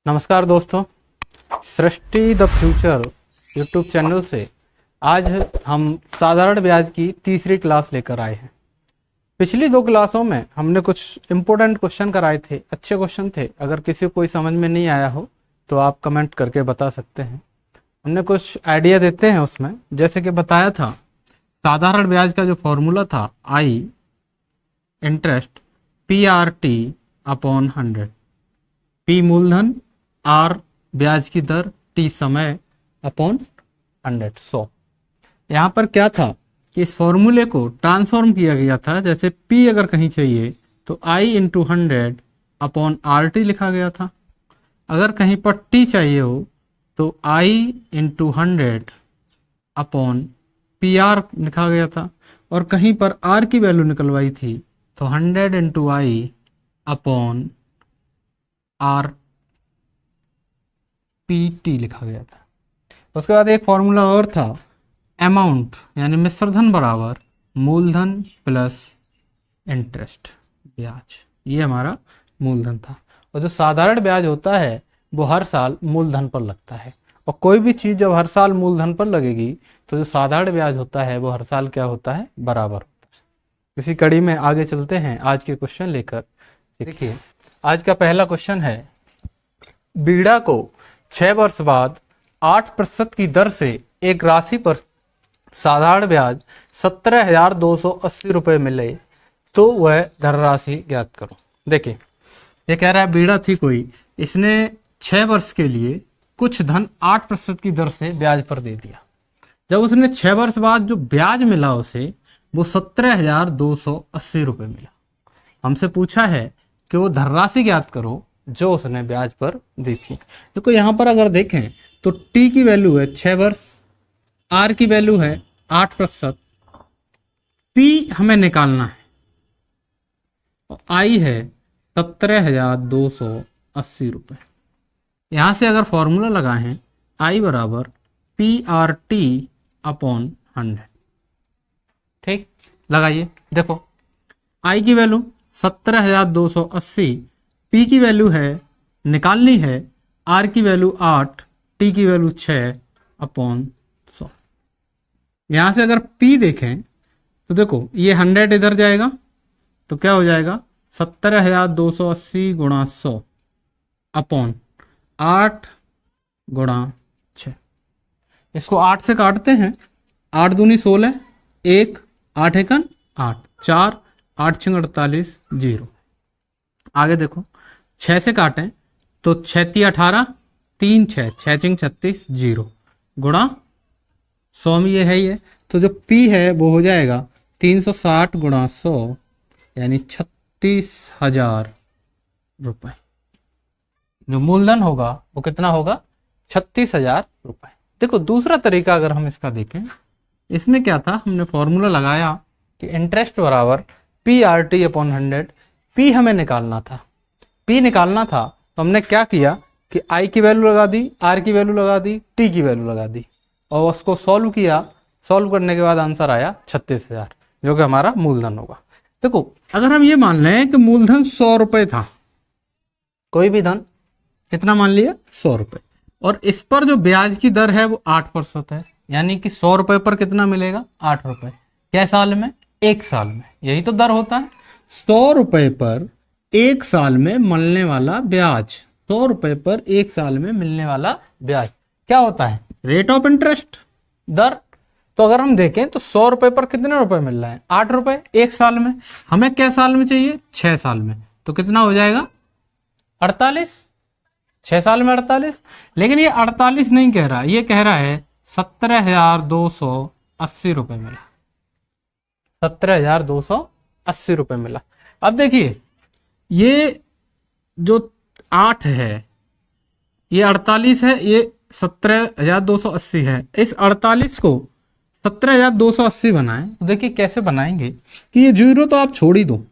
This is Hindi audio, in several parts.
नमस्कार दोस्तों, सृष्टि द फ्यूचर यूट्यूब चैनल से आज हम साधारण ब्याज की तीसरी क्लास लेकर आए हैं। पिछली दो क्लासों में हमने कुछ इम्पोर्टेंट क्वेश्चन कराए थे, अच्छे क्वेश्चन थे। अगर किसी को कोई समझ में नहीं आया हो तो आप कमेंट करके बता सकते हैं। हमने कुछ आइडिया देते हैं उसमें, जैसे कि बताया था साधारण ब्याज का जो फॉर्मूला था आई इंटरेस्ट PRT अपॉन 100, P मूलधन, R ब्याज की दर, T समय अपॉन 100। यहाँ पर क्या था कि इस फॉर्मूले को ट्रांसफॉर्म किया गया था। जैसे P अगर कहीं चाहिए तो I इंटू 100 अपॉन RT लिखा गया था। अगर कहीं पर T चाहिए हो तो I इंटू 100 अपॉन PR लिखा गया था। और कहीं पर R की वैल्यू निकलवाई थी तो 100 into I upon R PT लिखा गया था। उसके बाद एक फॉर्मूला और था, अमाउंट यानी मिश्रधन बराबर मूलधन प्लस इंटरेस्ट ब्याज। ये हमारा मूलधन था। और जो साधारण ब्याज होता है वो हर साल मूलधन पर लगता है। और कोई भी चीज़ जब हर साल मूलधन पर लगेगी तो जो साधारण ब्याज होता है वो हर साल क्या होता है, बराबर होता है। इसी कड़ी में आगे चलते हैं आज के क्वेश्चन लेकर। देखिए, आज का पहला क्वेश्चन है, बीड़ा को 6 वर्ष बाद 8% की दर से एक राशि पर साधारण ब्याज 17,280 रुपये मिले तो वह धनराशि ज्ञात करो। देखिए, ये कह रहा है बीड़ा थी कोई, इसने 6 वर्ष के लिए कुछ धन 8% की दर से ब्याज पर दे दिया। जब उसने 6 वर्ष बाद जो ब्याज मिला उसे वो 17,280 रुपये मिला। हमसे पूछा है कि वो धनराशि ज्ञात करो जो उसने ब्याज पर दी थी। देखो, यहाँ पर अगर देखें तो T की वैल्यू है 6 वर्ष, R की वैल्यू है 8%, P हमें निकालना है और I है 17,280 रुपये। यहाँ से अगर फॉर्मूला लगाएं I बराबर PRT अपॉन 100। ठीक, लगाइए। देखो, I की वैल्यू 17,280, P की वैल्यू है निकालनी है, R की वैल्यू 8, T की वैल्यू 6 अपॉन 100। यहाँ से अगर P देखें तो देखो ये 100 इधर जाएगा तो क्या हो जाएगा, 17,280 गुणा 100 अपॉन 8 गुणा 6। इसको 8 से काटते हैं, 8 दूनी 16, 1 8 एकन 8, 4 8 6 48 0। आगे देखो, 6 से काटें तो 6 3 18, 3 6 6 6 36 0 गुणा 100 में ये है ही है। तो जो P है वो हो जाएगा 360 गुणा 100 यानी 36,000 रुपये। जो मूलधन होगा वो कितना होगा, 36,000 रुपये। देखो, दूसरा तरीका अगर हम इसका देखें, इसमें क्या था, हमने फॉर्मूला लगाया कि इंटरेस्ट बराबर PRT अपॉन 100। P हमें निकालना था, P निकालना था तो हमने क्या किया कि I की वैल्यू लगा दी, R की वैल्यू लगा दी, T की वैल्यू लगा दी और उसको सॉल्व किया। सॉल्व करने के बाद आंसर आया 36,000, जो कि हमारा मूलधन होगा। देखो, अगर हम ये मान लें कि मूलधन 100 रुपये था, कोई भी धन कितना मान लिया, 100 रुपये, और इस पर जो ब्याज की दर है वो 8% है, यानी कि 100 रुपये पर कितना मिलेगा, 8 रुपये। क्या साल में, 1 साल में। यही तो दर होता है, 100 रुपये पर 1 साल में मिलने वाला ब्याज। 100 रुपये पर 1 साल में मिलने वाला ब्याज क्या होता है, रेट ऑफ इंटरेस्ट, दर। तो अगर हम देखें तो 100 रुपये पर कितने रुपए मिल रहा है, 8 रुपये 1 साल में। हमें क्या साल में चाहिए, 6 साल में। तो कितना हो जाएगा, 48। 6 साल में 48। लेकिन ये 48 नहीं कह रहा, ये कह रहा है 17,280 रुपये मिला। 17,280 रुपये मिला। अब देखिए, ये जो 8 है, ये 48 है, ये 17,280 है। इस 48 को 17,280 बनाएं तो देखिए कैसे बनाएंगे कि ये 0 तो आप छोड़ ही दो।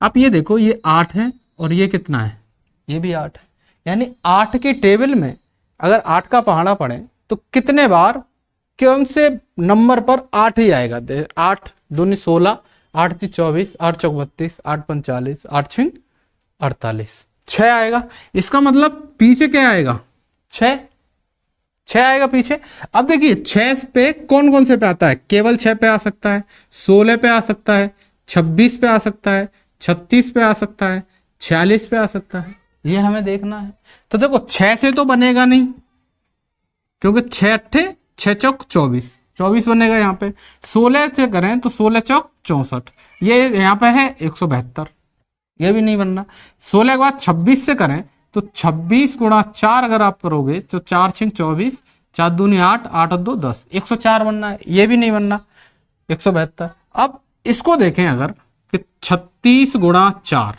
आप ये देखो, ये 8 है और ये कितना है, ये भी 8 है। यानी 8 के टेबल में अगर 8 का पहाड़ा पड़े तो कितने बार कौन से नंबर पर 8 ही आएगा। 8 दूनी 16, 8 × 3 = 24, 8 × 4 = 32, 8 × 6 = 48। 6 आएगा। इसका मतलब पीछे क्या आएगा, 6 आएगा पीछे। अब देखिए 6 पे कौन कौन से पे आता है, केवल 6 पे आ सकता है, 16 पे आ सकता है, 26 पे आ सकता है, 36 पे आ सकता है, 46 पे आ सकता है। ये हमें देखना है। तो देखो 6 से तो बनेगा नहीं, क्योंकि 6 अट्ठे 6 चौक 24, 24 बनेगा यहाँ पे। 16 से करें तो 16 चौक 64, ये यहाँ पे है 172, ये भी नहीं बनना। 16 के बाद 26 से करें तो 26 गुणा 4 अगर आप करोगे तो 4 6 24, 4 दूनी 8, 8 और 2 10, 104 बनना है, ये भी नहीं बनना, 172। अब इसको देखें अगर कि 36 गुणा 4,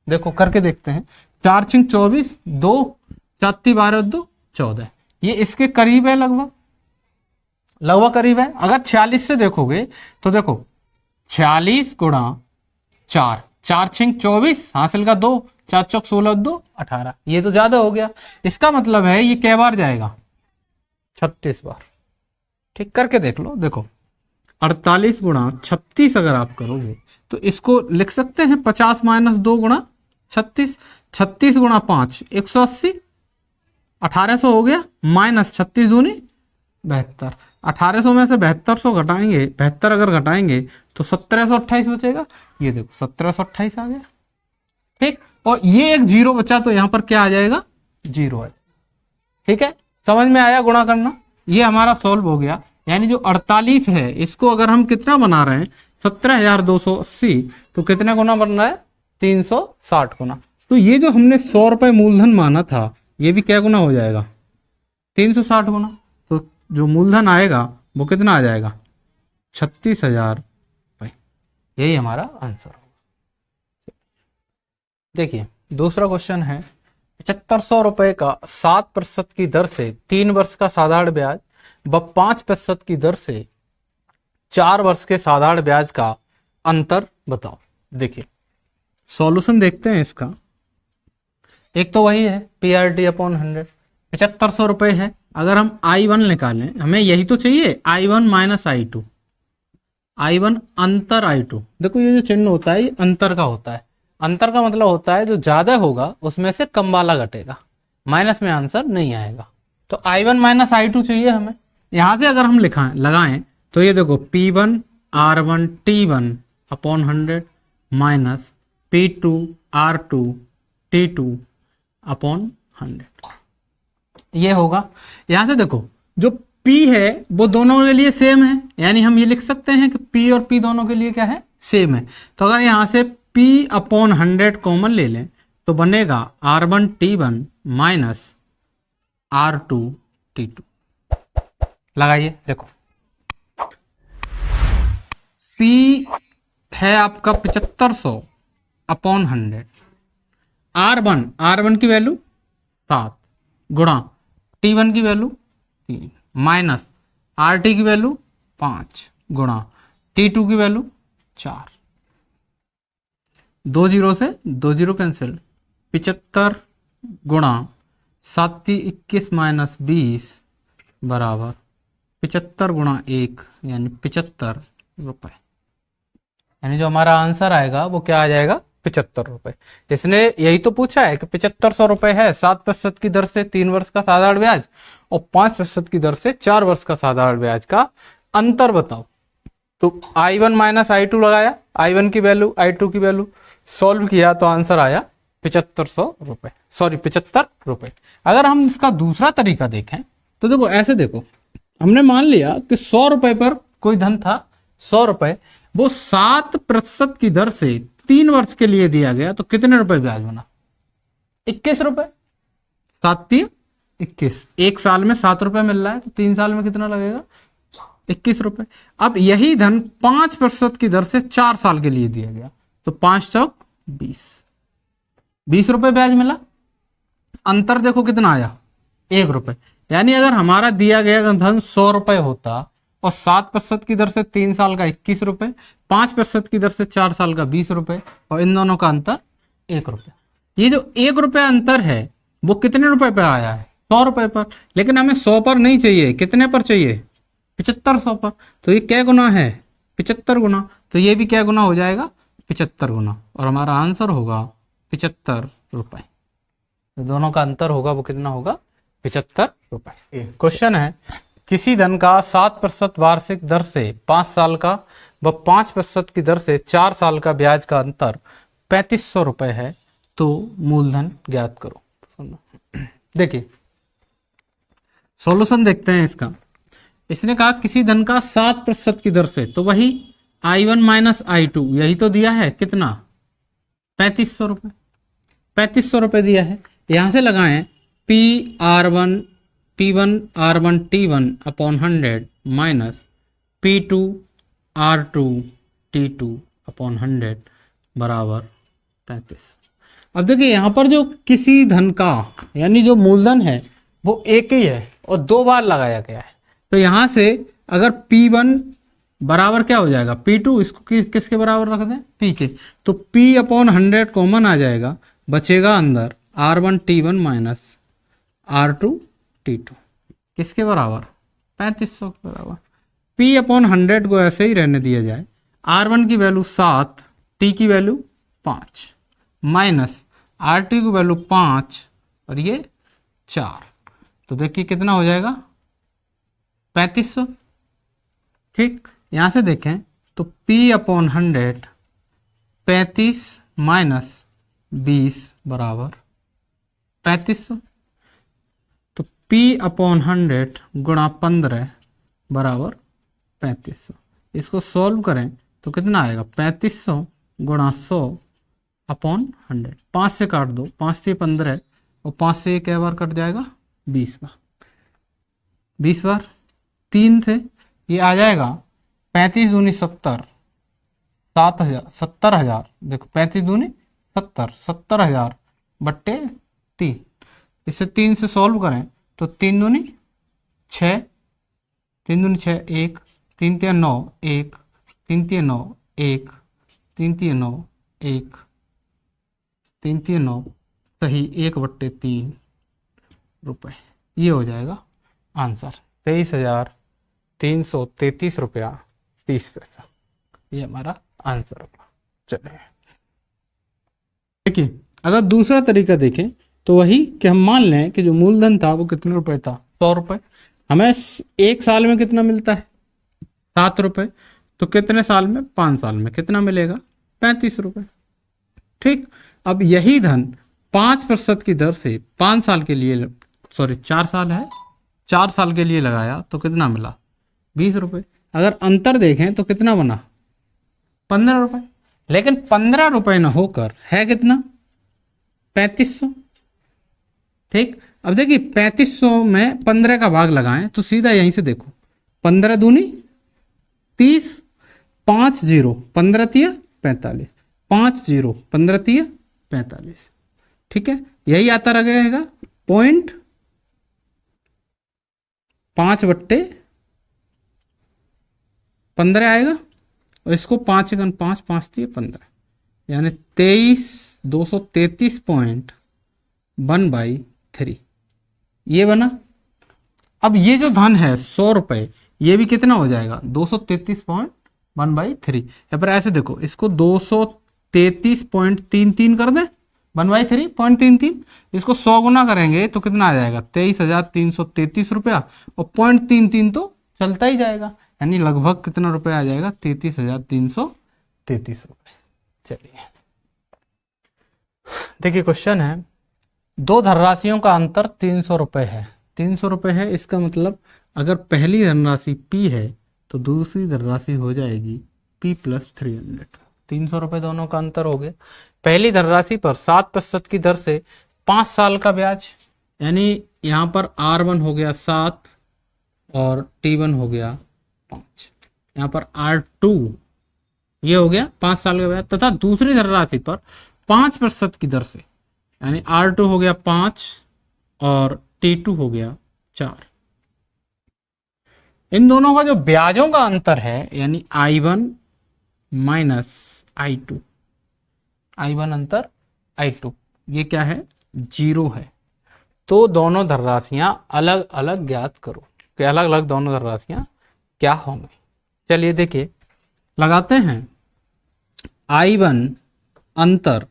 देखो करके देखते हैं। 4 6 24, 2 4 12 2 14, ये इसके करीब है, लगभग करीब है। अगर 46 से देखोगे तो देखो 46 गुणा 4, 4 6 24, हासिल का 2, 4 चौक 16 2 18, ये तो ज्यादा हो गया। इसका मतलब है ये कै बार जाएगा, 36 बार। ठीक करके देख लो। देखो 48 गुणा 36 अगर आप करोगे तो इसको लिख सकते हैं 50 माइनस 2 गुणा 36, 36 गुणा 5 180, 1800 हो गया, माइनस 36 दूनी 72, 1800 में से 7200 घटाएंगे, 72 अगर घटाएंगे तो 1728 बचेगा। ये देखो 1728 आ गया। ठीक, और ये एक जीरो बचा तो यहां पर क्या आ जाएगा, जीरो है। ठीक है, समझ में आया गुणा करना। ये हमारा सॉल्व हो गया। यानी जो 48 है इसको अगर हम कितना बना रहे हैं, 17,280, तो कितने गुना बन रहा है, 360 गुना। तो ये जो हमने 100 रुपए मूलधन माना था, ये भी क्या गुना हो जाएगा, 360 गुना। तो जो मूलधन आएगा वो कितना आ जाएगा, 36,000 रुपए। यही हमारा आंसर होगा। देखिए दूसरा क्वेश्चन है, 7500 रुपए का 7% की दर से 3 वर्ष का साधारण ब्याज व 5% की दर से 4 वर्ष के साधारण ब्याज का अंतर बताओ। देखिए सॉल्यूशन देखते हैं इसका। एक तो वही है PRT अपॉन 100, 7500 रुपए है। अगर हम I1 निकालें, हमें यही तो चाहिए, I1 माइनस I2, I1 अंतर I2। देखो ये जो चिन्ह होता है ये अंतर का होता है। अंतर का मतलब होता है जो ज्यादा होगा उसमें से कम वाला घटेगा, माइनस में आंसर नहीं आएगा। तो I1 माइनस I2 चाहिए हमें। यहां से अगर हम लगाएं तो ये देखो P1 R1 T1 upon 100 minus P2 R2 T2 upon 100, ये होगा। यहां से देखो जो P है वो दोनों के लिए सेम है, यानी हम ये लिख सकते हैं कि P और P दोनों के लिए क्या है, सेम है। तो अगर यहां से P अपॉन 100 कॉमन ले लें तो बनेगा R1 T1 minus R2 T2। लगाइए, देखो P है आपका 7500 अपॉन 100, R1 की वैल्यू 7 गुणा T1 की वैल्यू 3 माइनस RT की वैल्यू 5 गुणा T2 की वैल्यू 4। 2 जीरो से 2 जीरो कैंसिल, 75 गुणा 7 21 माइनस 20 बराबर 75 गुणा 1 यानी 75 रुपए। यानी जो हमारा आंसर आएगा वो क्या आ जाएगा, 75 रुपए। इसने यही तो पूछा है कि 7500 रुपए है 7% की दर से 3 वर्ष का साधारण ब्याज और 5% की दर से 4 वर्ष का साधारण ब्याज का अंतर बताओ। तो I1 माइनस I2 लगाया, I1 की वैल्यू I2 की वैल्यू सॉल्व किया तो आंसर आया 7500 रुपए, सॉरी 75 रुपए। अगर हम इसका दूसरा तरीका देखें तो देखो ऐसे, देखो हमने मान लिया कि 100 रुपए पर कोई धन था, 100 रुपए, वो 7% की दर से 3 वर्ष के लिए दिया गया, तो कितने रुपए ब्याज बना, 21 रुपए। 7 3 21, एक साल में 7 रुपए मिल रहा है तो 3 साल में कितना लगेगा, 21 रुपए। अब यही धन 5% की दर से 4 साल के लिए दिया गया, तो 5 चौक 20 रुपए ब्याज मिला। अंतर देखो कितना आया, 1 रुपए। यानी अगर हमारा दिया गया धन 100 रुपए होता और 7% की दर से 3 साल का 21 रुपए, 5% की दर से 4 साल का 20 रुपए, और इन दोनों का अंतर 1 रुपए। ये जो 1 रुपए अंतर है वो कितने रुपए पे आया है, 100 रुपए पर। लेकिन हमें 100 पर नहीं चाहिए, कितने पर चाहिए, 7500 पर। तो ये क्या गुना है, 75 गुना। तो ये भी क्या गुना हो जाएगा, 75 गुना, और हमारा आंसर होगा 75 रुपए। तो दोनों का अंतर होगा वो कितना होगा? 75 रुपए। क्वेश्चन है किसी धन का 7% वार्षिक दर से 5 साल का व 5% की दर से 4 साल का ब्याज का अंतर 3500 रुपए है, तो मूलधन ज्ञात करो। देखिए सॉल्यूशन देखते हैं इसका। इसने कहा किसी धन का 7% की दर से, तो वही I1 माइनस I2 यही तो दिया है, कितना? 3500 रुपए। 3500 रुपए दिया है, यहां से लगाएं P1 R1 T1 upon 100 minus P2 R2 T2 upon 100 बराबर 35। अब देखिए यहां पर जो किसी धन का यानी जो मूलधन है वो एक ही है और 2 बार लगाया गया है। तो यहां से अगर P1 बराबर क्या हो जाएगा? P2, इसको किसके बराबर रख दें? P के। तो P अपॉन 100 कॉमन आ जाएगा, बचेगा अंदर R1 T1 minus R2 T2 किसके बराबर? 3500 के बराबर। P अपॉन 100 को ऐसे ही रहने दिया जाए, R1 की वैल्यू 7, T की वैल्यू 5 माइनस RT की वैल्यू 5 और ये 4। तो देखिए कितना हो जाएगा? 3500। ठीक, यहां से देखें तो P अपॉन 100 35 माइनस 20 बराबर 3500। तो P अपॉन 100 गुणा 15 बराबर 3500। इसको सॉल्व करें तो कितना आएगा? 3500 गुणा 100 अपॉन 100। 5 से काट दो, 5 से 15 और 5 से क्या बार कट जाएगा? 20 बार। 20 बार 3 से ये आ जाएगा 35 दूनी 70, 70,000। देखो 35 दूनी 70, 70,000 बट्टे 3। इसे 3 से सॉल्व करें तो 3 दूनी 6, 3 दूनी 6 1, 3 3 9 1, 3 3 9 1, 3 3 9 1, 3 3 9 सही 1/3 रुपए। ये हो जाएगा आंसर 23,333 रुपया 30 पैसा। ये हमारा आंसर होगा। चलिए देखिए अगर दूसरा तरीका देखें तो वही कि हम मान लें कि जो मूलधन था वो कितने रुपए था? 100 रुपए। हमें 1 साल में कितना मिलता है? 7 रुपए। तो कितने साल में? 5 साल में कितना मिलेगा? 35 रुपए। ठीक, अब यही धन 5% की दर से 5 साल के लिए, सॉरी 4 साल है, 4 साल के लिए लगाया तो कितना मिला? 20 रुपए। अगर अंतर देखें तो कितना बना? 15 रुपए। लेकिन 15 रुपए न होकर है कितना? 3500। ठीक, अब देखिए 3500 में 15 का भाग लगाएं तो सीधा यहीं से देखो, 15 दूनी 30, 5 0 15 तिया 45, 5 0 15 तिया 45। ठीक है, यही आता रहेगा 0.5/15 आएगा और इसको 5 × 5 5 तिया 15 यानी 233.1/3 ये बना। अब ये जो धन है 100 रुपए, ये भी कितना हो जाएगा? 233.1/3। या फिर ऐसे देखो, इसको 233.33 कर दें, 1/3.33। इसको 100 गुना करेंगे तो कितना आ जाएगा? 23,333 रुपया और 0.33 तो चलता ही जाएगा, यानी लगभग कितना रुपए आ जाएगा? 33,333 रुपए। चलिए देखिए क्वेश्चन है, 2 धनराशियों का अंतर 300 रुपए है। 300 रुपए है, इसका मतलब अगर पहली धनराशि P है तो दूसरी धनराशि हो जाएगी P + 300। 300 रुपए दोनों का अंतर हो गया। पहली धनराशि पर 7% की दर से 5 साल का ब्याज, यानी यहां पर R1 हो गया 7 और T1 हो गया 5, यहां पर R2 ये हो गया 5 साल का ब्याज, तथा दूसरी धनराशि पर 5% की दर से, यानी R2 हो गया 5 और T2 हो गया 4। इन दोनों का जो ब्याजों का अंतर है, यानी I1 माइनस I2, I1 अंतर I2, ये क्या है? 0 है। तो दोनों धनराशियां अलग अलग ज्ञात करो कि अलग अलग दोनों धनराशियां क्या होंगी। चलिए देखिए लगाते हैं। I1 अंतर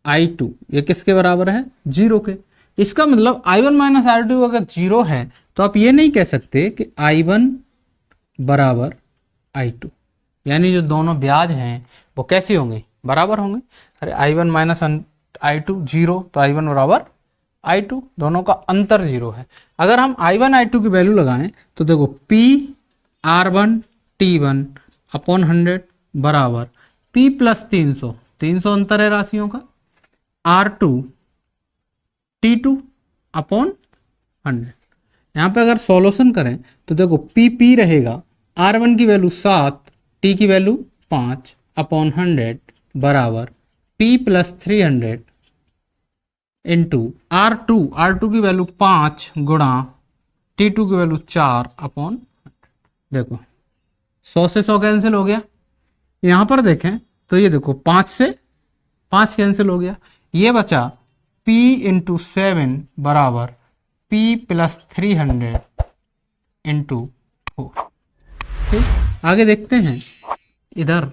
I2 ये किसके बराबर है, 0 के। इसका मतलब I1 माइनस I2 अगर 0 है तो आप ये नहीं कह सकते कि I1 बराबर I2, यानी जो दोनों ब्याज हैं वो कैसे होंगे, बराबर होंगे। अरे I1 माइनस I2 0, तो I1 बराबर I2, दोनों का अंतर 0 है। अगर हम I1 I2 की वैल्यू लगाएं तो देखो P R1 T1 अपॉन 100 बराबर P प्लस 300, 300 अंतर है राशियों का, R2 T2 अपॉन 100। यहाँ पे अगर सॉल्यूशन करें तो देखो P रहेगा, R1 की वैल्यू 7, T की वैल्यू 5 अपॉन 100 बराबर P प्लस 300 इंटू R2 की वैल्यू 5 गुणा T2 की वैल्यू 4 अपॉन 100। देखो 100 से 100 कैंसिल हो गया। यहाँ पर देखें तो ये देखो 5 से 5 कैंसिल हो गया, ये बचा P इंटू 7 बराबर P प्लस 300 इंटू 4। ठीक, आगे देखते हैं। इधर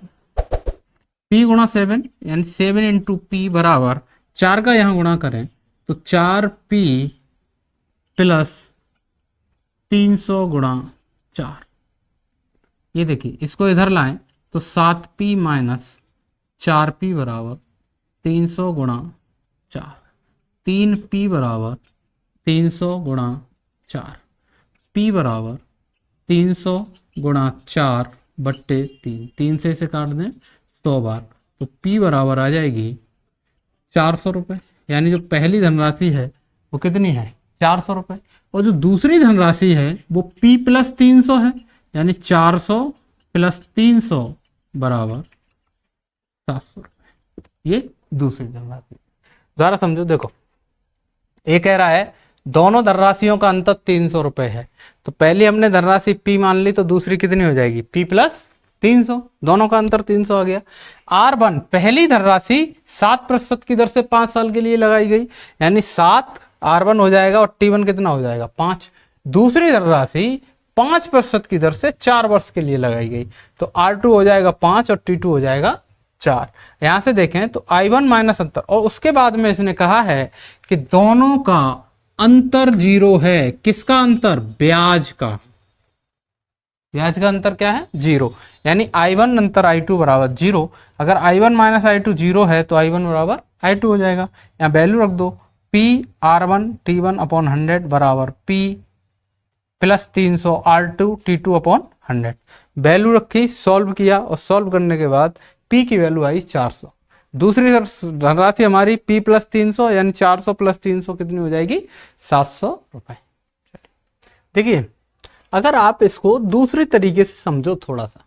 P गुणा 7 यानी 7 इंटू P बराबर 4 का यहाँ गुणा करें तो 4P प्लस 300 गुणा 4। ये देखिए इसको इधर लाएं तो 7P माइनस 4P बराबर 300 गुणा 4, 3P बराबर 300 गुणा 4, P बराबर 300 गुणा 4 बट्टे 3, 3 से इसे काट दें 100 बार, तो P बराबर आ जाएगी 400 रुपये। यानी जो पहली धनराशि है वो कितनी है, 400 रुपये, और जो दूसरी धनराशि है वो P प्लस 300 है, यानी 400 प्लस 300 बराबर 700 रुपये। ये दूसरी धनराशि। जरा समझो, देखो ये कह रहा है दोनों धनराशियों का अंतर 300 रुपये है, तो पहली हमने धनराशि P मान ली, तो दूसरी कितनी हो जाएगी, P प्लस 300, दोनों का अंतर 300 आ गया। R1 पहली धनराशि 7% की दर से 5 साल के लिए लगाई गई, यानी 7 R1 हो जाएगा और T1 कितना हो जाएगा, 5। दूसरी धनराशि 5% की दर से 4 वर्ष के लिए लगाई गई, तो R2 हो जाएगा 5 और T2 हो जाएगा 4। यहां से देखें तो I1 माइनस अंतर, और उसके बाद में इसने कहा है कि दोनों का अंतर 0 है। किसका अंतर, ब्याज का। ब्याज का अंतर क्या है, 0, यानी I1 अंतर I2 बराबर 0। अगर I1 माइनस I2 0 है तो I1 बराबर I2 हो जाएगा। यहाँ वैल्यू रख दो, P R1 T1 अपॉन 100 बराबर P plus 300 R2 T2 upon 100। Value रखी, सॉल्व किया, और सॉल्व करने के बाद P की वैल्यू आई 400। दूसरी धनराशि हमारी P प्लस 300, यानी 400 प्लस 300 कितनी हो जाएगी, 700 रुपये। देखिए अगर आप इसको दूसरी तरीके से समझो थोड़ा सा,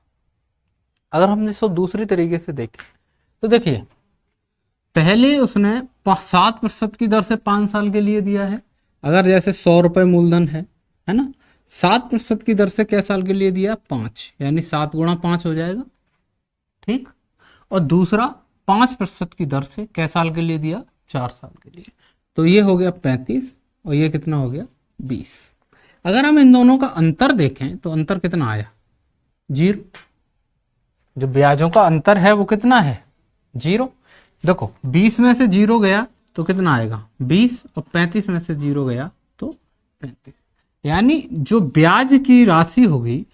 अगर हमने इसको दूसरी तरीके से देखें तो देखिए पहले उसने 7% की दर से 5 साल के लिए दिया है। अगर जैसे 100 रुपये मूलधन है ना, 7% की दर से क्या साल के लिए दिया, 5, यानी 7 गुणा 5 हो जाएगा। ठीक, और दूसरा 5% की दर से क्या साल के लिए दिया, 4 साल के लिए, तो ये हो गया 35 और ये कितना हो गया, 20। अगर हम इन दोनों का अंतर देखें तो अंतर कितना आया, 0। जो ब्याजों का अंतर है वो कितना है, 0। देखो 20 में से 0 गया तो कितना आएगा, 20, और 35 में से 0 गया तो 35, यानी जो ब्याज की राशि होगी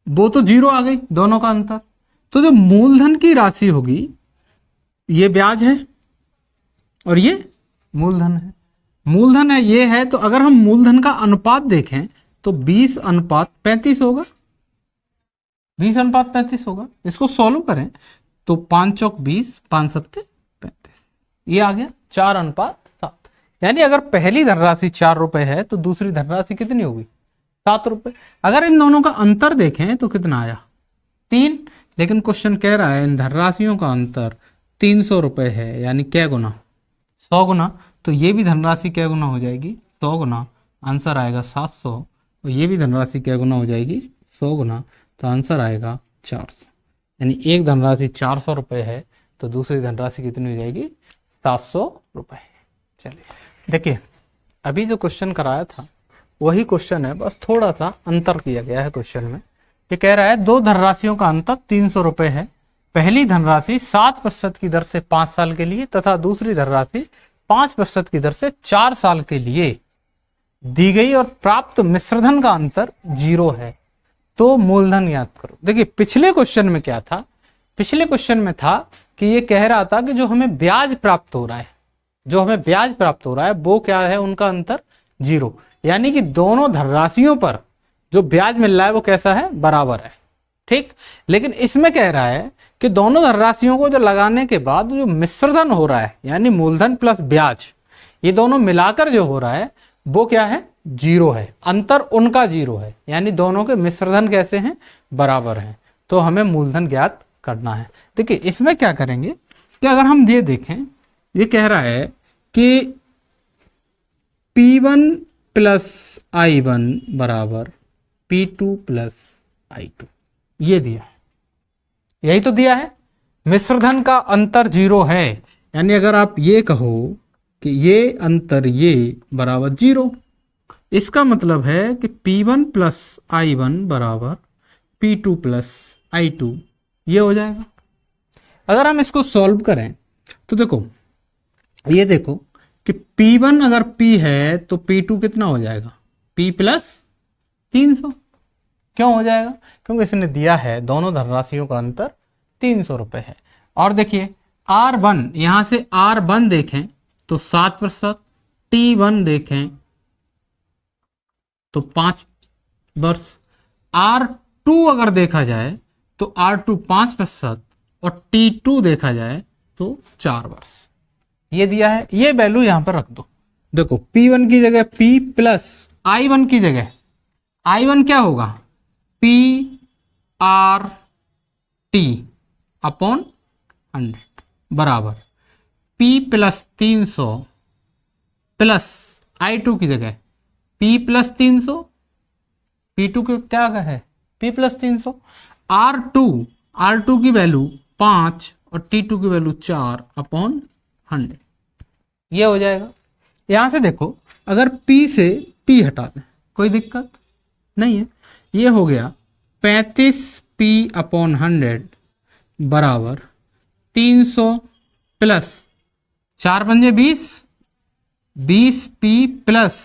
वो तो 0 आ गई, दोनों का अंतर। तो जो मूलधन की राशि होगी, ये ब्याज है और ये मूलधन है, मूलधन है ये है, तो अगर हम मूलधन का अनुपात देखें तो 20 अनुपात 35 होगा, 20 अनुपात 35 होगा। इसको सॉल्व करें तो 5 चौक 20, 5 सत्ते 35, ये आ गया 4 अनुपात 7। यानी अगर पहली धनराशि 4 रुपए है तो दूसरी धनराशि कितनी होगी, 7 रुपए। अगर इन दोनों का अंतर देखें तो कितना आया, 3। लेकिन क्वेश्चन कह रहा है इन धनराशियों का अंतर 300 रुपए है, यानी क्या गुना, 100 गुना। तो ये भी धनराशि क्या गुना हो जाएगी, 100 गुना, आंसर आएगा 700। और ये भी धनराशि क्या गुना हो जाएगी, 100 गुना, तो आंसर आएगा 400। यानी एक धनराशि 400 रुपये है तो दूसरी धनराशि कितनी हो जाएगी, 700 रुपये। चलिए देखिए अभी जो क्वेश्चन कराया था वही क्वेश्चन है, बस थोड़ा सा अंतर किया गया है क्वेश्चन में। ये कह रहा है दो धनराशियों का अंतर 300 रुपये है, पहली धनराशि 7% की दर से 5 साल के लिए तथा दूसरी धनराशि 5% की दर से 4 साल के लिए दी गई और प्राप्त मिश्रधन का अंतर 0 है तो मूलधन याद करो। देखिए पिछले क्वेश्चन में क्या था, पिछले क्वेश्चन में था कि ये कह रहा था कि जो हमें ब्याज प्राप्त हो रहा है, जो हमें ब्याज प्राप्त हो रहा है वो क्या है, उनका अंतर 0, यानी कि दोनों धनराशियों पर जो ब्याज मिल रहा है वो कैसा है, बराबर है। ठीक, लेकिन इसमें कह रहा है कि दोनों धनराशियों को जो लगाने के बाद जो मिश्रधन हो रहा है यानी मूलधन प्लस ब्याज, ये दोनों मिलाकर जो हो रहा है वो क्या है, 0 है, अंतर उनका 0 है, यानी दोनों के मिश्रधन कैसे हैं, बराबर हैं, तो हमें मूलधन ज्ञात करना है। देखिए इसमें क्या करेंगे कि अगर हम ये देखें, ये कह रहा है कि P1 प्लस I1 बराबर P2 प्लस I2, ये दिया है, यही तो दिया है, मिश्रधन का अंतर 0 है, यानी अगर आप ये कहो कि ये अंतर ये बराबर 0, इसका मतलब है कि P1 प्लस I1 बराबर P2 प्लस I2, ये हो जाएगा। अगर हम इसको सॉल्व करें तो देखो, ये देखो कि P1 अगर P है तो P2 कितना हो जाएगा, P प्लस 300, क्यों हो जाएगा, क्योंकि इसने दिया है दोनों धनराशियों का अंतर 300 रुपए है। और देखिए R1, यहां से R1 देखें तो 7%, T1 देखें तो 5 वर्ष, R2 अगर देखा जाए तो R2 5% और T2 देखा जाए तो 4 वर्ष, ये दिया है, ये वैल्यू यहां पर रख दो। देखो P1 की जगह P प्लस I1 की जगह I1 क्या होगा, P R T अपॉन 100 बराबर P प्लस 300 प्लस I2 की जगह P प्लस 300, P2 के क्या है, P प्लस 300, R2 की वैल्यू 5 और T2 की वैल्यू 4 अपॉन 100, ये हो जाएगा। यहां से देखो अगर P से P हटा दें कोई दिक्कत नहीं है, ये हो गया 35P अपॉन 100 बराबर 300 प्लस 4 पंजे 20, 20P प्लस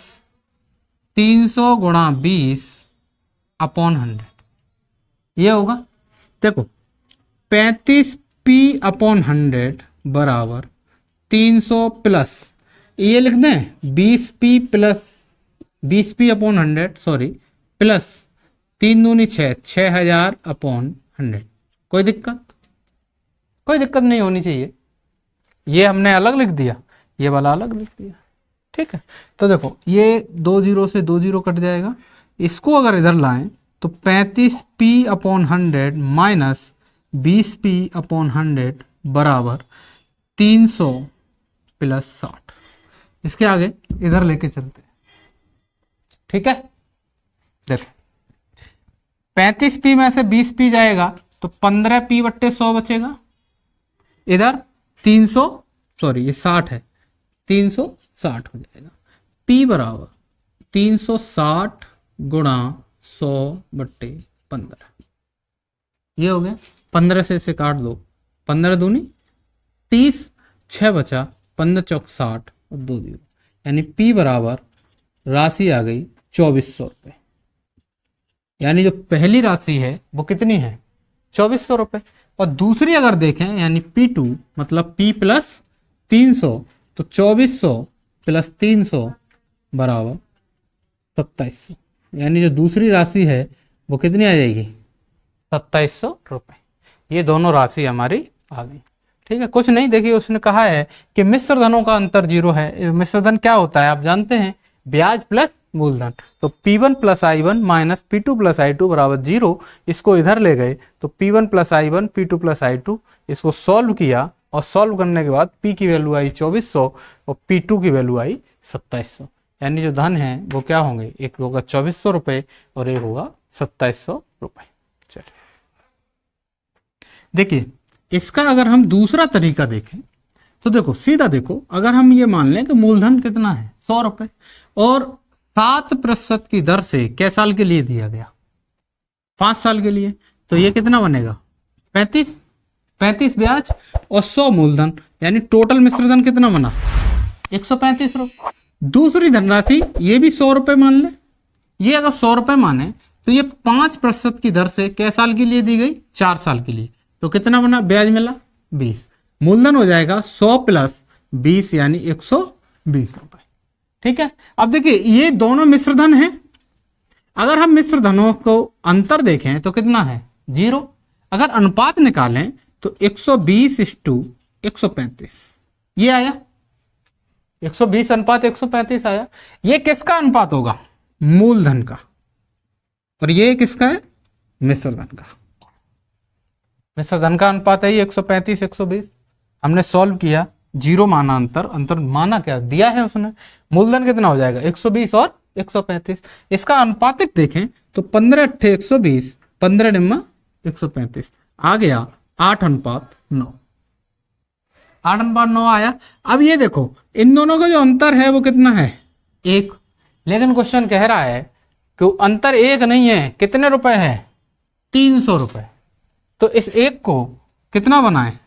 300 गुणा 20 अपॉन 100, ये होगा। देखो 35P अपॉन 100 बराबर 300 प्लस, ये लिख दें 20P plus 20P upon 100 sorry plus 3 दूनी 6, 6000 अपॉन 100, कोई दिक्कत, कोई दिक्कत नहीं होनी चाहिए। ये हमने अलग लिख दिया, ये वाला अलग लिख दिया, ठीक है। तो देखो ये 2 0 से 2 0 कट जाएगा, इसको अगर इधर लाएं तो 35P upon 100 minus 20P upon 100 बराबर 300 प्लस 60, इसके आगे इधर लेके चलते हैं, ठीक है। देखो 35P में से 20P जाएगा तो 15P बट्टे 100 बचेगा, इधर 300 सॉरी ये 60 है, 360 हो जाएगा, P बराबर 360 गुणा 100 बट्टे 15, ये हो गया। 15 से इसे काट दो, 15 दूनी 30, 6 बचा, 15 चौक 60 और 2 0, यानी P बराबर राशि आ गई 2400 रुपये, यानी जो पहली राशि है वो कितनी है, 2400 रुपये। और दूसरी अगर देखें यानी P2 मतलब P प्लस 300, तो 2400 प्लस 300 बराबर 2700, यानी जो दूसरी राशि है वो कितनी आ जाएगी, 2700 रुपये। ये दोनों राशि हमारी आ गई, ठीक है। कुछ नहीं, देखिए उसने कहा है कि मिश्र धनों का अंतर 0 है। मिश्र धन क्या होता है आप जानते हैं, ब्याज प्लस मूलधन। तो P1 plus I1 minus P2 plus I2 बराबर 0, इसको इधर ले गए तो P1 plus I1 P2 plus I2, इसको सॉल्व किया और सॉल्व करने के बाद P की वैल्यू आई 2400 और P2 की वैल्यू आई 2700, यानी जो धन है वो क्या होंगे, एक होगा 2400 रुपये और एक होगा 2700 रुपये। चलिए देखिए इसका अगर हम दूसरा तरीका देखें तो देखो सीधा देखो, अगर हम ये मान लें कि मूलधन कितना है 100 रुपये और 7% की दर से कै साल के लिए दिया गया, 5 साल के लिए, तो ये कितना बनेगा 35, 35 ब्याज और 100 मूलधन, यानी टोटल मिश्रधन कितना बना? 135 रुपये। दूसरी धनराशि ये भी 100 रुपये मान ले, ये अगर 100 रुपये माने तो ये 5% की दर से कै साल के लिए दी गई? 4 साल के लिए। तो कितना बना? ब्याज मिला 20। मूलधन हो जाएगा 100 प्लस 20 यानी 120 रुपये। ठीक है। अब देखिए ये दोनों मिश्रधन है, अगर हम मिश्रधनों को अंतर देखें तो कितना है? 0। अगर अनुपात निकालें तो 120:135 ये आया, 120 अनुपात 135 आया। ये किसका अनुपात होगा? मूलधन का। और ये किसका है? मिश्रधन का। मिश्रधन का अनुपात है ये 135 120। हमने सॉल्व किया, 0 माना अंतर, अंतर माना क्या दिया है उसने? मूलधन कितना हो जाएगा? 120 और 135। इसका अनुपातिक देखें तो 15 8 120, 15 निम्मा 135 आ गया 8:9। 8:9 आया। अब ये देखो इन दोनों का जो अंतर है वो कितना है? 1। लेकिन क्वेश्चन कह रहा है कि अंतर 1 नहीं है, कितने रुपए है? 300 रुपए। तो इस 1 को कितना बनाए?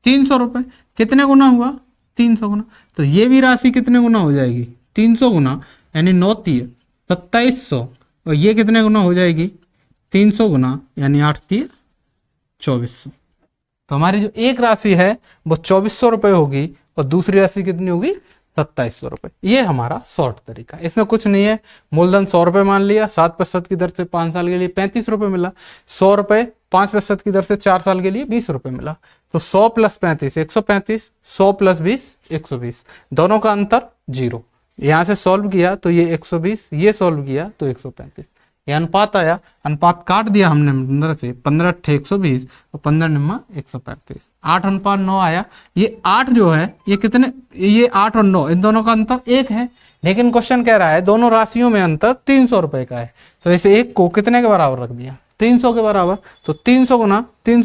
300 रुपए। कितने गुना हुआ? 300 गुना। तो ये भी राशि कितने गुना हो जाएगी? 300 गुना, यानी 9 3 2700। और ये कितने गुना हो जाएगी? 300 गुना, यानी 8 3 2400। तो हमारी जो एक राशि है वो 2400 रुपये होगी और दूसरी राशि कितनी होगी? 2700 रुपये। ये हमारा शॉर्ट तरीका, इसमें कुछ नहीं है। मूलधन 100 रुपये मान लिया, 7% की दर से 5 साल के लिए 35 रुपये मिला। 100 रुपये 5% की दर से 4 साल के लिए 20 रुपये मिला। तो 100 प्लस 35 135, 100 प्लस 20 120। दोनों का अंतर 0। यहाँ से सॉल्व किया तो ये 120, ये सॉल्व किया तो 135। ये अनुपात आया, अनुपात काट दिया हमने अंदर से, 15 8 120 और 15 निम्मा 135। 8:9 आया। ये 8 जो है ये कितने? ये 8 और 9 इन दोनों का अंतर 1 है, लेकिन क्वेश्चन कह रहा है दोनों राशियों में अंतर 300 रुपए का है। तो इस 1 को कितने के बराबर रख दिया? 300 के बराबर। तो 300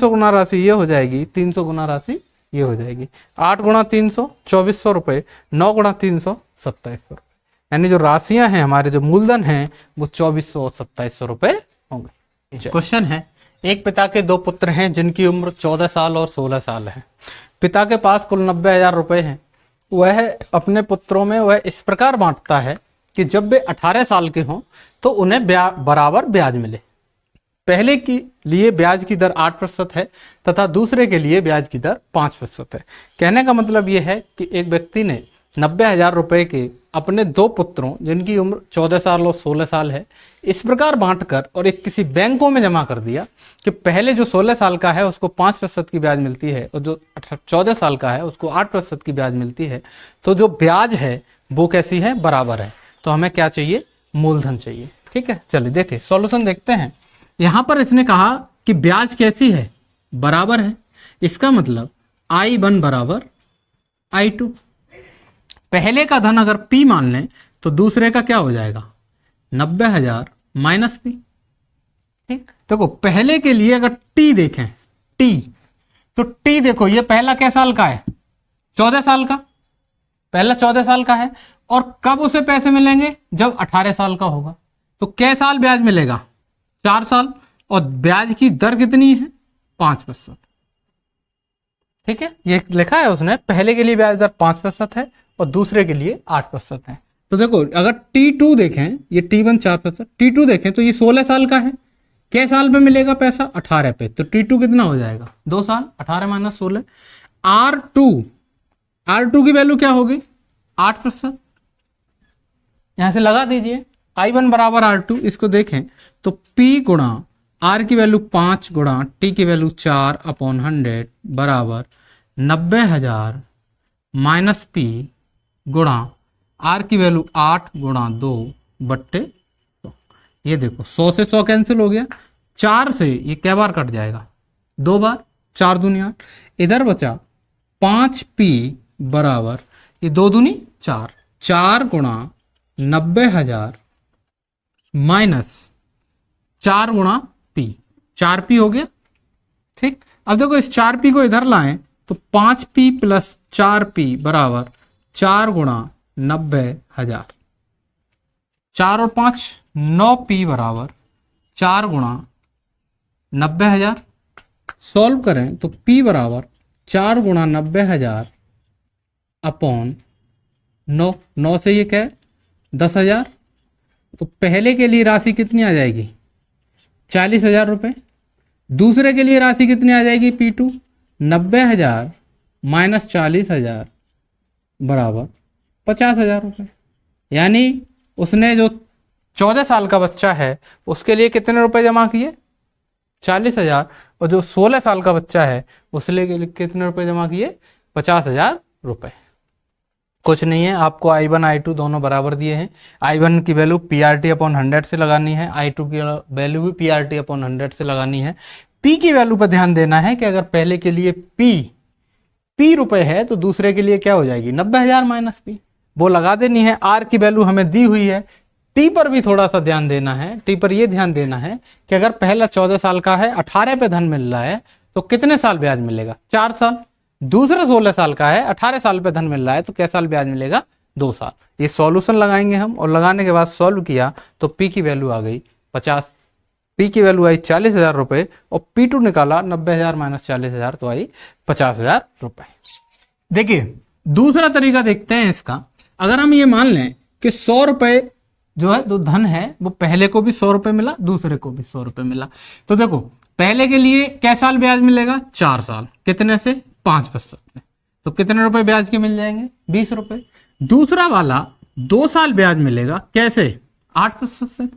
गुना राशि ये हो जाएगी, 300 गुना राशि ये हो जाएगी। 8 गुणा 300 2400 रुपये, 9 गुणा 300 2700 रुपये। यानी जो राशियां हैं हमारे, जो मूलधन हैं वो 2400 और 2700 रुपये होंगे। क्वेश्चन है, एक पिता के 2 पुत्र हैं जिनकी उम्र 14 साल और 16 साल है। पिता के पास कुल 90,000 रुपये हैं। वह अपने पुत्रों में वह इस प्रकार बांटता है कि जब वे 18 साल के हों तो उन्हें बराबर ब्याज मिले। पहले के लिए ब्याज की दर 8% है तथा दूसरे के लिए ब्याज की दर 5% है। कहने का मतलब यह है कि एक व्यक्ति ने 90,000 रुपए के अपने 2 पुत्रों जिनकी उम्र 14 साल और 16 साल है इस प्रकार बांटकर और एक किसी बैंकों में जमा कर दिया कि पहले जो 16 साल का है उसको 5% की ब्याज मिलती है और जो 14 साल का है उसको 8% की ब्याज मिलती है। तो जो ब्याज है वो कैसी है? बराबर है। तो हमें क्या चाहिए? मूलधन चाहिए। ठीक है, चलिए देखें सॉल्यूशन देखते हैं। यहां पर इसने कहा कि ब्याज कैसी है? बराबर है। इसका मतलब I1 बराबर I2। पहले का धन अगर P मान लें तो दूसरे का क्या हो जाएगा? 90,000 माइनस P। ठीक, देखो पहले के लिए अगर T देखें, T तो T देखो ये पहला क्या साल का है? 14 साल का। पहला 14 साल का है और कब उसे पैसे मिलेंगे? जब 18 साल का होगा। तो कै साल ब्याज मिलेगा? 4 साल। और ब्याज की दर कितनी है? 5%। ठीक है, ये लिखा है उसने, पहले के लिए ब्याज दर 5% है और दूसरे के लिए 8% है। तो देखो अगर T2 देखें, ये T1 4%, T2 देखें तो ये 16 साल का है। कै साल पे मिलेगा पैसा? 18 पे। तो T2 कितना हो जाएगा? 2 साल। 18 माइनस 16। R2 की वैल्यू क्या होगी? 8%। यहां से लगा दीजिए I1 बराबर R2। इसको देखें तो P गुणा R की वैल्यू 5 गुणा T की वैल्यू 4/100 बराबर 90,000 माइनस P गुणा R की वैल्यू 8 गुणा 2/100। ये देखो 100 से 100 कैंसिल हो गया। 4 से ये क्या बार कट जाएगा? 2 बार। 4 दूनी 8। इधर बचा 5P बराबर ये 2 दूनी 4। 4 गुणा 90,000 माइनस 4 गुणा P। 4P हो गया। ठीक, अब देखो इस 4P को इधर लाएं तो 5P प्लस 4P बराबर 4 गुणा 90,000। 4 और 5 9P बराबर 4 गुणा 90,000। सॉल्व करें तो P बराबर 4 गुणा 90,000 अपॉन 9, 9 से ये क्या है 10,000। तो पहले के लिए राशि कितनी आ जाएगी 40,000 रुपये। दूसरे के लिए राशि कितनी आ जाएगी P2 90,000 माइनस 40,000 बराबर 50,000 रुपये। यानी उसने जो 14 साल का बच्चा है उसके लिए कितने रुपए जमा किए 40,000, और जो 16 साल का बच्चा है उसके लिए कितने रुपए जमा किए 50,000 रुपये। कुछ नहीं है, आपको I1 I2 दोनों बराबर दिए हैं। I1 की वैल्यू PRT अपॉन 100 से लगानी है, I2 की वैल्यू भी PRT अपॉन 100 से लगानी है। P की वैल्यू पर ध्यान देना है कि अगर पहले के लिए P रुपए है तो दूसरे के लिए क्या हो जाएगी 90,000 माइनस P, वो लगा देनी है। R की वैल्यू हमें दी हुई है। T पर भी थोड़ा सा ध्यान देना है। T पर यह ध्यान देना है कि अगर पहला 14 साल का है 18 पे धन मिल रहा है तो कितने साल ब्याज मिलेगा 4 साल। दूसरा 16 साल का है 18 साल पे धन मिल रहा है तो क्या साल ब्याज मिलेगा 2 साल। ये सॉल्यूशन लगाएंगे हम, और लगाने के बाद सॉल्व किया तो P की वैल्यू आ गई 50, P की वैल्यू आई 40,000 रुपये, और P2 निकाला 90,000 माइनस 40,000 तो आई 50,000 रुपये। देखिए दूसरा तरीका देखते हैं इसका। अगर हम ये मान लें कि 100 रुपये जो है जो धन है वो पहले को भी 100 रुपये मिला, दूसरे को भी 100 रुपये मिला, तो देखो पहले के लिए क्या साल ब्याज मिलेगा 4 साल, कितने से 5% से, तो कितने रुपए ब्याज के मिल जाएंगे 20 रुपए। दूसरा वाला 2 साल ब्याज मिलेगा कैसे 8% से।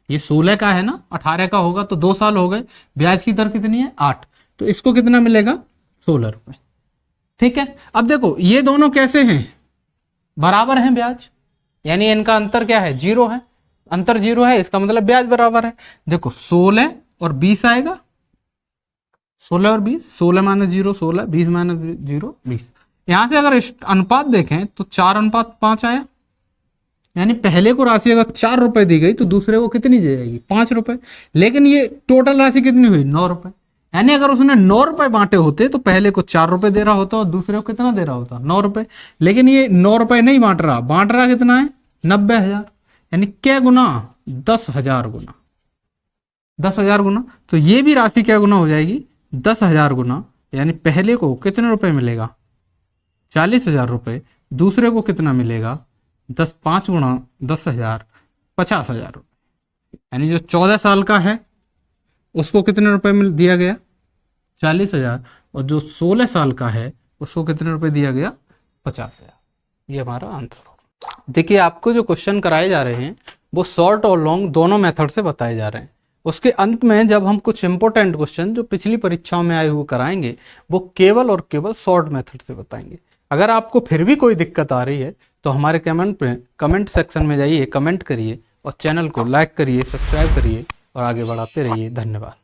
ये 16 का है ना, 18 का होगा तो 2 साल हो गए, ब्याज की दर कितनी है 8, तो इसको कितना मिलेगा 16 रुपए। ठीक है, अब देखो ये दोनों कैसे हैं बराबर हैं ब्याज, यानी इनका अंतर क्या है 0 है, अंतर 0 है, इसका मतलब ब्याज बराबर है। देखो 16 और 20 आएगा, 16 और 20, 16 माइनस 0 16, 20 माइनस 0 20। यहां से अगर अनुपात देखें तो 4:5 आया, यानी पहले को राशि अगर 4 रुपए दी गई तो दूसरे को कितनी दी जाएगी 5 रुपए। लेकिन ये टोटल राशि कितनी हुई 9 रुपए, यानी अगर उसने 9 रुपए बांटे होते तो पहले को 4 रुपए दे रहा होता और दूसरे को कितना दे रहा होता 9 रुपए। लेकिन ये 9 रुपए नहीं बांट रहा कितना है 90,000, यानी क्या गुना 10,000 गुना, 10,000 गुना। तो ये भी राशि क्या गुना हो जाएगी 10,000 गुना, यानी पहले को कितने रुपए मिलेगा 40,000 रुपए, दूसरे को कितना मिलेगा 5 गुना 10,000 50,000 रुपए। यानी जो 14 साल का है उसको कितने रुपए मिल दिया गया 40,000, और जो 16 साल का है उसको कितने रुपए दिया गया 50,000। ये हमारा आंसर होगा। देखिए आपको जो क्वेश्चन कराए जा रहे हैं वो शॉर्ट और लॉन्ग दोनों मेथड से बताए जा रहे हैं। उसके अंत में जब हम कुछ इंपॉर्टेंट क्वेश्चन जो पिछली परीक्षाओं में आए हुए कराएंगे वो केवल और केवल शॉर्ट मेथड से बताएंगे। अगर आपको फिर भी कोई दिक्कत आ रही है तो हमारे कमेंट सेक्शन में जाइए, कमेंट करिए और चैनल को लाइक करिए, सब्सक्राइब करिए और आगे बढ़ाते रहिए। धन्यवाद।